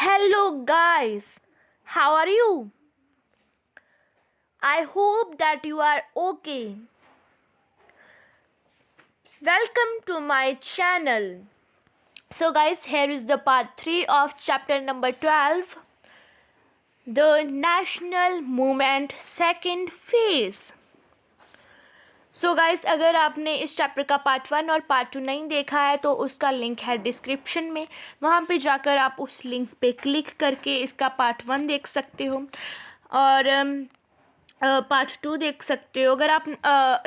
Hello, guys. How are you? I hope that you are okay. Welcome to my channel. So, guys, here is the part 3 of chapter number 12, the National Movement Second Phase. So guys, अगर आपने इस chapter का part 1 और part 2 नहीं देखा है तो उसका लिंक है डिस्क्रिप्शन में, वहाँ पे जाकर आप उस लिंक पे क्लिक करके इसका पार्ट 1 देख सकते हो और पार्ट 2 देख सकते हो। अगर आप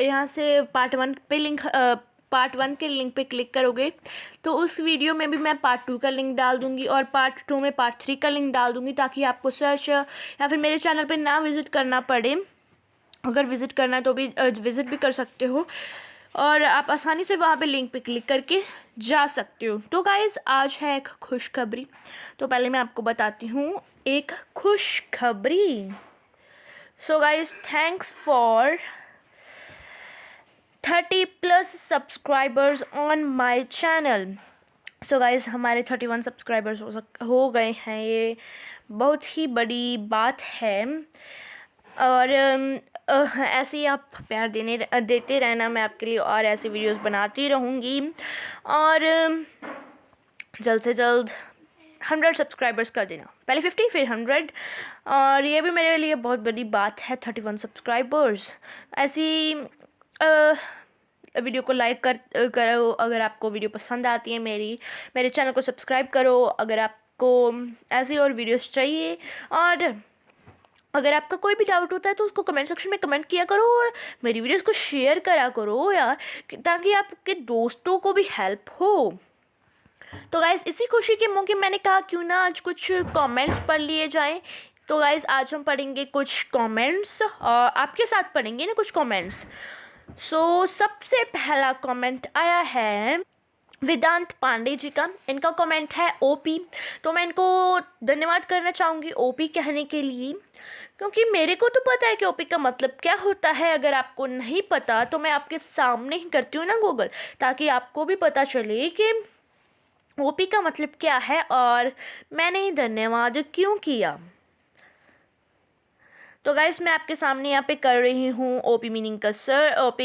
यहाँ से पार्ट 1 के लिंक पे क्लिक करोगे तो उस वीडियो में भी मैं पार्ट 2 का लिंक डाल दूँगी और पार्ट 2 में पार्ट 3 का लिंक डाल दूँगी, ताकि आपको सर्च या फिर मेरे चैनल पे ना विज़िट करना पड़े। अगर विज़िट करना है तो भी विज़िट भी कर सकते हो और आप आसानी से वहाँ पे लिंक पे क्लिक करके जा सकते हो। तो गाइज़, आज है एक खुशखबरी। तो पहले मैं आपको बताती हूँ एक खुशखबरी। So guys, thanks for 30+ subscribers on my channel. So guys, हमारे 31 सब्सक्राइबर्स हो गए हैं। ये बहुत ही बड़ी बात है और ऐसे ही आप प्यार देते रहना। मैं आपके लिए और ऐसी वीडियोस बनाती रहूँगी और जल्द से जल्द 100 सब्सक्राइबर्स कर देना। पहले 50 फिर 100, और ये भी मेरे लिए बहुत बड़ी बात है। 31 सब्सक्राइबर्स। ऐसी वीडियो को लाइक करो अगर आपको वीडियो पसंद आती है। मेरे चैनल को सब्सक्राइब करो अगर आपको ऐसी और वीडियोस चाहिए, और अगर आपका कोई भी डाउट होता है तो उसको कमेंट सेक्शन में कमेंट किया करो और मेरी वीडियोस को शेयर करा करो यार, ताकि आपके दोस्तों को भी हेल्प हो। तो गाइज़, इसी खुशी के मौके मैंने कहा क्यों ना आज कुछ कमेंट्स पढ़ लिए जाएं। तो गाइज़, आज हम पढ़ेंगे कुछ कमेंट्स और आपके साथ पढ़ेंगे ना कुछ कमेंट्स। सो सबसे पहला कमेंट आया है वेदांत पांडे जी का। इनका कमेंट है ओपी। तो मैं इनको धन्यवाद करना चाहूँगी ओपी कहने के लिए, क्योंकि मेरे को तो पता है कि ओपी का मतलब क्या होता है। अगर आपको नहीं पता तो मैं आपके सामने ही करती हूँ ना गूगल, ताकि आपको भी पता चले कि ओपी का मतलब क्या है और मैंने ही धन्यवाद क्यों किया। तो गाइस, मैं आपके सामने यहाँ पे कर रही हूँ ओपी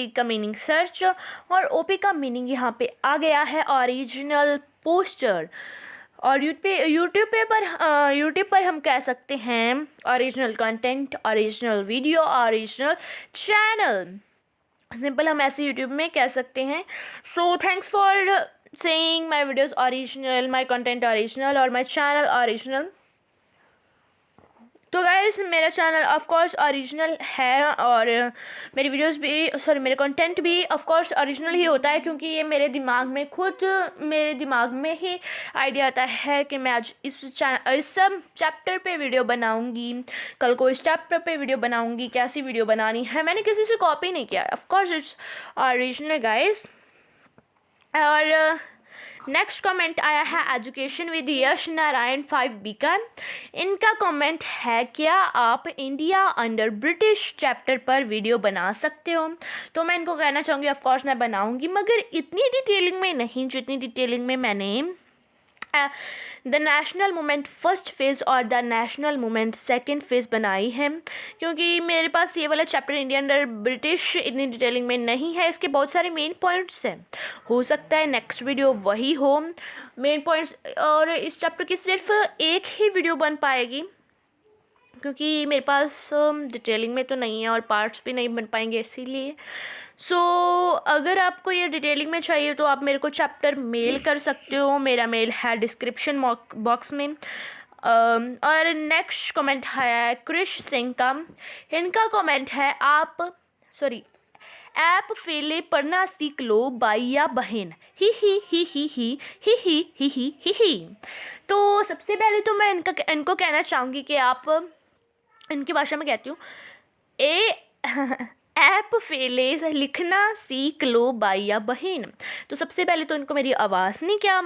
का मीनिंग सर्च, और ओपी का मीनिंग यहाँ पे आ गया है ओरिजिनल पोस्टर। और यूट्यूब पर हम कह सकते हैं original content, original video, original channel. Simple हम ऐसे यूट्यूब में कह सकते हैं। So thanks for saying my videos original, my content original और माय चैनल ओरिजिनल। तो गाइस, मेरा चैनल ऑफ कोर्स ओरिजिनल है और मेरे कंटेंट भी ऑफ कोर्स ओरिजिनल ही होता है, क्योंकि ये मेरे दिमाग में ही आइडिया आता है कि मैं आज इस सब चैप्टर पे वीडियो बनाऊंगी, कल को इस चैप्टर पे वीडियो बनाऊंगी। कैसी वीडियो बनानी है, मैंने किसी से कॉपी नहीं किया। Of course its original guys. और नेक्स्ट कमेंट आया है education with Yash Narayan 5 beacon. इनका कमेंट है, क्या आप इंडिया अंडर ब्रिटिश चैप्टर पर वीडियो बना सकते हो? तो मैं इनको कहना चाहूँगी ऑफ कोर्स मैं बनाऊँगी, मगर इतनी डिटेलिंग में नहीं जितनी डिटेलिंग में मैंने the national movement first phase और the national movement second phase बनाई है, क्योंकि मेरे पास ये वाला चैप्टर इंडिया अंडर ब्रिटिश इतनी डिटेलिंग में नहीं है। इसके बहुत सारे मेन पॉइंट्स हैं, हो सकता है नेक्स्ट वीडियो वही हो मेन पॉइंट्स, और इस चैप्टर की सिर्फ एक ही वीडियो बन पाएगी, क्योंकि मेरे पास डिटेलिंग में तो नहीं है और पार्ट्स भी नहीं बन पाएंगे इसीलिए। सो अगर आपको ये डिटेलिंग में चाहिए तो आप मेरे को चैप्टर मेल कर सकते हो। मेरा मेल है डिस्क्रिप्शन बॉक्स में। और नेक्स्ट कमेंट है क्रिश सिंह का। इनका कमेंट है, ऐप फेले पढ़ना सीख लो भाई या बहन, ही ही ही ही ही ही ही ही ही ही ही। तो सबसे पहले तो मैं इनको कहना चाहूँगी कि आप, इनकी भाषा में कहती हूँ, ऐप फेले से लिखना सीख लो भाई या बहन। तो सबसे पहले तो इनको मेरी आवाज़ नहीं क्या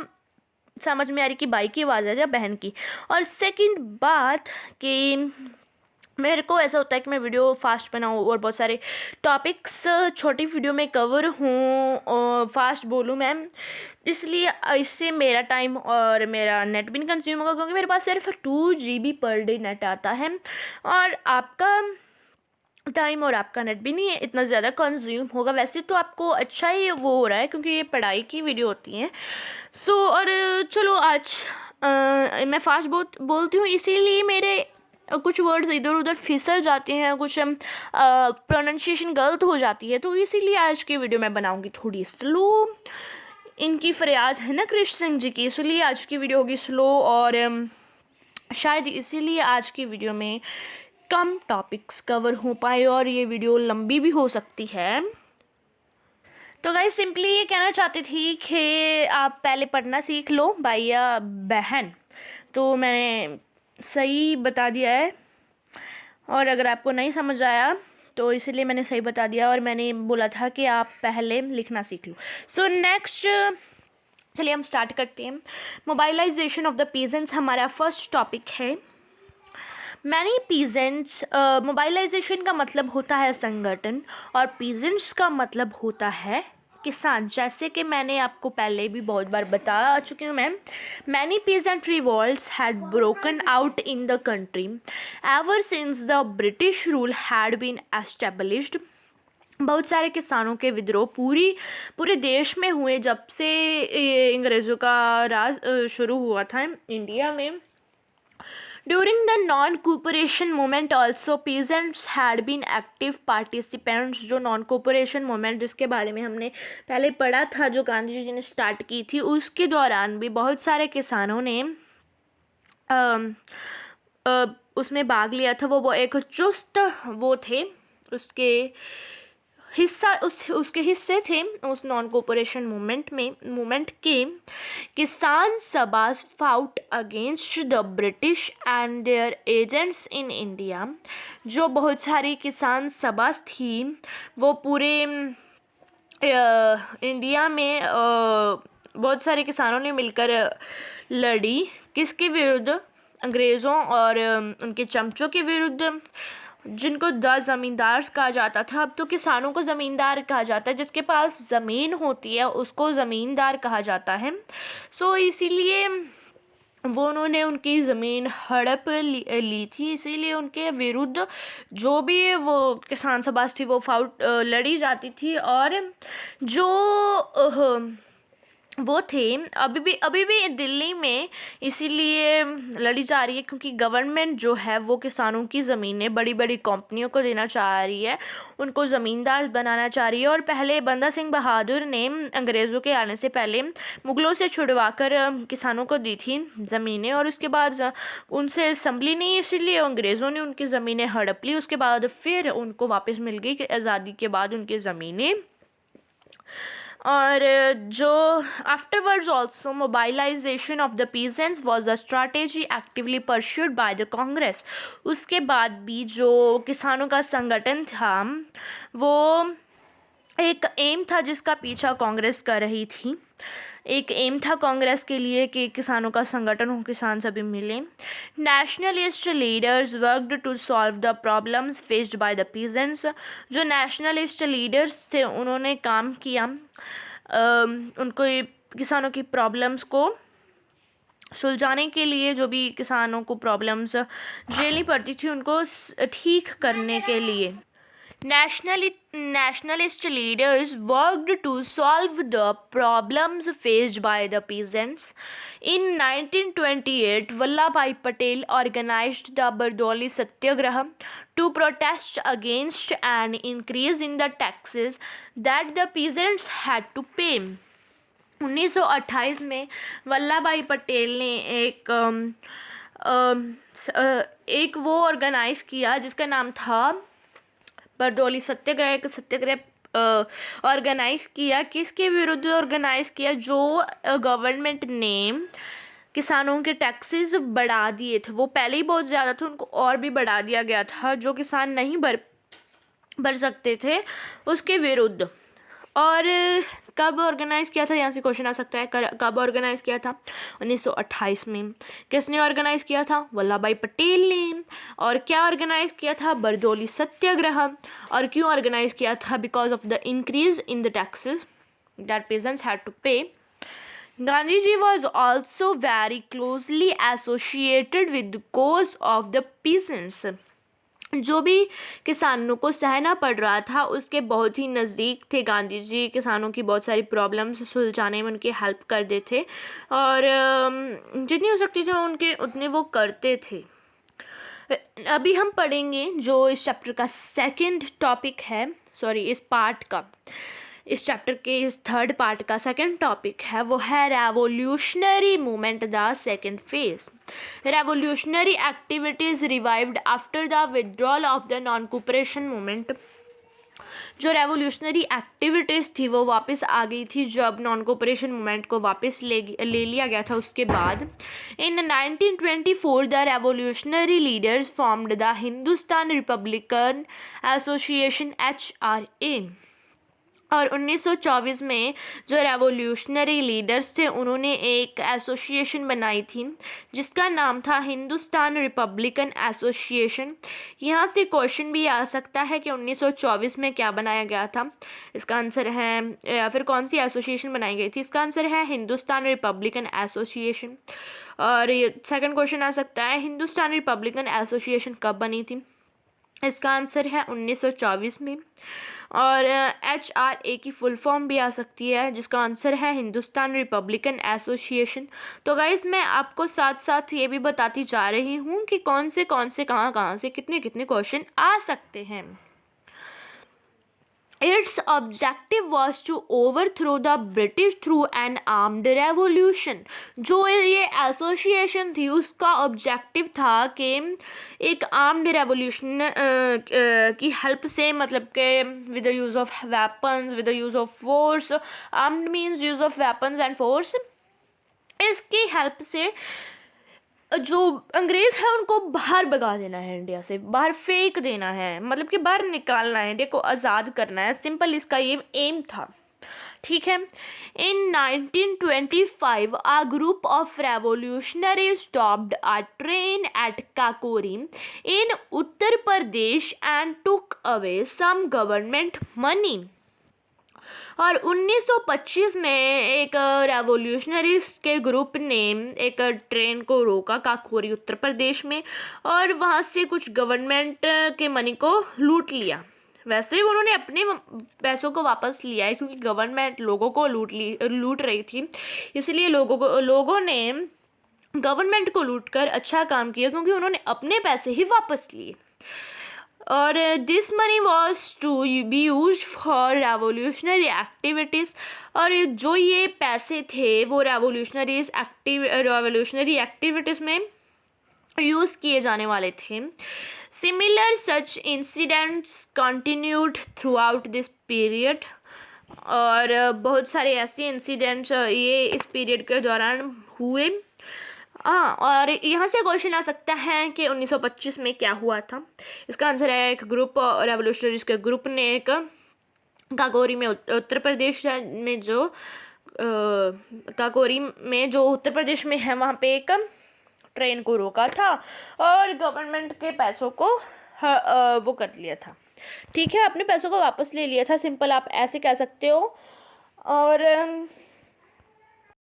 समझ में आ रही कि भाई की आवाज़ है या बहन की। और सेकंड बात कि मेरे को ऐसा होता है कि मैं वीडियो फास्ट बनाऊँ और बहुत सारे टॉपिक्स छोटी वीडियो में कवर हों और फास्ट बोलूँ मैम, इसलिए इससे मेरा टाइम और मेरा नेट भी नहीं कंज्यूम होगा, क्योंकि मेरे पास सिर्फ 2 GB पर डे नेट आता है और आपका टाइम और आपका नेट भी नहीं इतना ज़्यादा कंज्यूम होगा। वैसे तो आपको अच्छा ही वो हो रहा है क्योंकि ये पढ़ाई की वीडियो होती हैं। और चलो आज मैं फास्ट बोलती हूँ, इसीलिए मेरे कुछ वर्ड्स इधर उधर फिसल जाते हैं, कुछ प्रोनाउंसिएशन गलत हो जाती है, तो इसीलिए आज की वीडियो मैं बनाऊँगी थोड़ी स्लो। इनकी फरियाद है ना कृष्ण सिंह जी की, इसलिए आज की वीडियो होगी स्लो और शायद इसीलिए आज की वीडियो में कम टॉपिक्स कवर हो पाए और ये वीडियो लंबी भी हो सकती है। तो गाइस सिंपली ये कहना चाहती थी कि आप पहले पढ़ना सीख लो भाई या बहन, तो मैंने सही बता दिया है और अगर आपको नहीं समझ आया तो इसलिए मैंने सही बता दिया और मैंने बोला था कि आप पहले लिखना सीख लो। नेक्स्ट चलिए हम स्टार्ट करते हैं। मोबाइलाइजेशन ऑफ द पीजेंट्स हमारा फर्स्ट टॉपिक है। मैनी पीजेंट्स, मोबाइलाइजेशन का मतलब होता है संगठन और पीजेंट्स का मतलब होता है किसान। जैसे कि मैंने आपको पहले भी बहुत बार बता चुकी हूँ ma'am. Many peasant revolts had broken out in the country ever since the British rule had been established. बहुत सारे किसानों के विद्रोह पूरे देश में हुए जब से अंग्रेज़ों का राज शुरू हुआ था इंडिया में। During the non-cooperation movement also peasants had been active participants। जो non-cooperation movement जिसके बारे में हमने पहले पढ़ा था, जो गांधी जी ने स्टार्ट की थी, उसके दौरान भी बहुत सारे किसानों ने उसमें भाग लिया था। वो एक चुस्त वो थे, उसके हिस्से थे उस नॉन कोऑपरेशन मूवमेंट के। किसान सभा fought against the British and their agents in India. जो बहुत सारी किसान सभा थी वो पूरे इंडिया में बहुत सारे किसानों ने मिलकर लड़ी। किसके विरुद्ध? अंग्रेज़ों और उनके चमचों के विरुद्ध, जिनको द ज़मींदार्स कहा जाता था। अब तो किसानों को ज़मींदार कहा जाता है, जिसके पास ज़मीन होती है उसको ज़मींदार कहा जाता है। इसीलिए उन्होंने उनकी ज़मीन हड़प ली थी, इसीलिए उनके विरुद्ध जो भी वो किसान सभा थी वो फाउट लड़ी जाती थी। और जो वो थे अभी भी दिल्ली में इसीलिए लड़ी जा रही है क्योंकि गवर्नमेंट जो है वो किसानों की ज़मीनें बड़ी बड़ी कंपनियों को देना चाह रही है, उनको ज़मींदार बनाना चाह रही है। और पहले बंदा सिंह बहादुर ने अंग्रेज़ों के आने से पहले मुग़लों से छुड़वा कर किसानों को दी थी ज़मीनें, और उसके बाद उनसे संभली नहीं, इसीलिए अंग्रेज़ों ने उनकी ज़मीनें हड़प ली। उसके बाद फिर उनको वापस मिल गई आज़ादी के बाद उनकी ज़मीनें। और जो afterwards also mobilisation of the peasants was a strategy actively pursued by the Congress. उसके बाद भी जो किसानों का संगठन था वो एक एम था जिसका पीछा कांग्रेस कर रही थी। एक एम था कांग्रेस के लिए कि किसानों का संगठन हो, किसान सभी मिले। Nationalist leaders worked to solve the problems faced by the peasants. जो नेशनलिस्ट लीडर्स थे उन्होंने काम किया उनको किसानों की प्रॉब्लम्स को सुलझाने के लिए। जो भी किसानों को प्रॉब्लम्स झेलनी पड़ती थी उनको ठीक करने के लिए nationalist leaders worked to solve the problems faced by the peasants. In 1928, Vallabhbhai Patel organized the Bardoli Satyagraha to protest against an increase in the taxes that the peasants had to pay. 1928 में वल्लभ भाई पटेल ने एक वो organise किया जिसका नाम था बरदौली सत्याग्रह। एक सत्याग्रह ऑर्गेनाइज़ किया। किसके विरुद्ध ऑर्गेनाइज़ किया? जो गवर्नमेंट ने किसानों के टैक्सेस बढ़ा दिए थे, वो पहले ही बहुत ज़्यादा थे, उनको और भी बढ़ा दिया गया था, जो किसान नहीं भर सकते थे उसके विरुद्ध। और कब ऑर्गेनाइज़ किया था, यहाँ से क्वेश्चन आ सकता है, कब ऑर्गेनाइज़ किया था? 1928 में। किसने ऑर्गेनाइज़ किया था? वल्लभ भाई पटेल ने। और क्या ऑर्गेनाइज़ किया था? बरदौली सत्याग्रह। और क्यों ऑर्गेनाइज़ किया था? Because of the increase in the taxes that peasants had to pay. Gandhiji was also very closely associated with the cause of the peasants. जो भी किसानों को सहना पड़ रहा था उसके बहुत ही नज़दीक थे गांधी जी। किसानों की बहुत सारी प्रॉब्लम्स सुलझाने में उनकी हेल्प करते थे और जितनी हो सकती थी उनके उतने वो करते थे। अभी हम पढ़ेंगे जो इस चैप्टर का सेकंड टॉपिक है, इस पार्ट का, इस चैप्टर के इस थर्ड पार्ट का सेकंड टॉपिक है, वो है revolutionary movement the second phase. Revolutionary activities revived after the withdrawal of the non cooperation movement. जो रेवोल्यूशनरी एक्टिविटीज़ थी वो वापस आ गई थी जब नॉन कोऑपरेशन मूवमेंट को वापस ले लिया गया था उसके बाद। इन 1924 the revolutionary leaders formed the Hindustan Republican association HRA। और 1924 में जो रेवोल्यूशनरी लीडर्स थे उन्होंने एक एसोसिएशन बनाई थी जिसका नाम था हिंदुस्तान रिपब्लिकन एसोसिएशन। यहाँ से क्वेश्चन भी आ सकता है कि 1924 में क्या बनाया गया था। इसका आंसर है, या फिर कौन सी एसोसिएशन बनाई गई थी, इसका आंसर है हिंदुस्तान रिपब्लिकन एसोसिएशन। और ये सेकंड क्वेश्चन आ सकता है हिंदुस्तान रिपब्लिकन एसोसिएशन कब बनी थी, इसका आंसर है 1924 में। और HRA की फुल फॉर्म भी आ सकती है जिसका आंसर है हिंदुस्तान रिपब्लिकन एसोसिएशन। तो गाइस मैं आपको साथ साथ ये भी बताती जा रही हूँ कि कौन से कहाँ से कितने क्वेश्चन आ सकते हैं। Its objective was to overthrow the British through an armed revolution। जो ये एसोसिएशन थी उसका ऑब्जेक्टिव था कि एक आर्म्ड रेवोल्यूशन की हेल्प से, मतलब के with the use of weapons, with the use of force, armed means use of weapons and force, इसकी हेल्प से जो अंग्रेज़ है उनको बाहर भगा देना है, इंडिया से बाहर फेंक देना है, मतलब कि बाहर निकालना है, इंडिया को आज़ाद करना है। सिंपल इसका ये एम था, ठीक है। इन 1925 a group of revolutionaries stopped a train at Kakori in Uttar Pradesh and took away some government money। और 1925 में एक रेवोल्यूशनरीज के ग्रुप ने एक ट्रेन को रोका काकोरी उत्तर प्रदेश में और वहाँ से कुछ गवर्नमेंट के मनी को लूट लिया। वैसे उन्होंने अपने पैसों को वापस लिया है क्योंकि गवर्नमेंट लोगों को लूट रही थी, इसलिए लोगों ने गवर्नमेंट को लूट कर अच्छा काम किया क्योंकि उन्होंने अपने पैसे ही वापस लिए। और this money was to be use for revolutionary activities. और जो ये पैसे थे वो रेवोल्यूशनरी एक्टिविटीज़ में यूज़ किए जाने वाले थे। Similar such incidents continued through out this period. और बहुत सारे ऐसे इंसिडेंट्स ये इस पीरियड के दौरान हुए। और यहाँ से क्वेश्चन आ सकता है कि 1925 में क्या हुआ था। इसका आंसर है एक ग्रुप रेवोल्यूशनरीज के ग्रुप ने एक काकोरी में उत्तर प्रदेश में जो काकोरी में जो उत्तर प्रदेश में है वहाँ पे एक ट्रेन को रोका था और गवर्नमेंट के पैसों को वो कर लिया था, ठीक है, अपने पैसों को वापस ले लिया था। सिंपल आप ऐसे कह सकते हो। और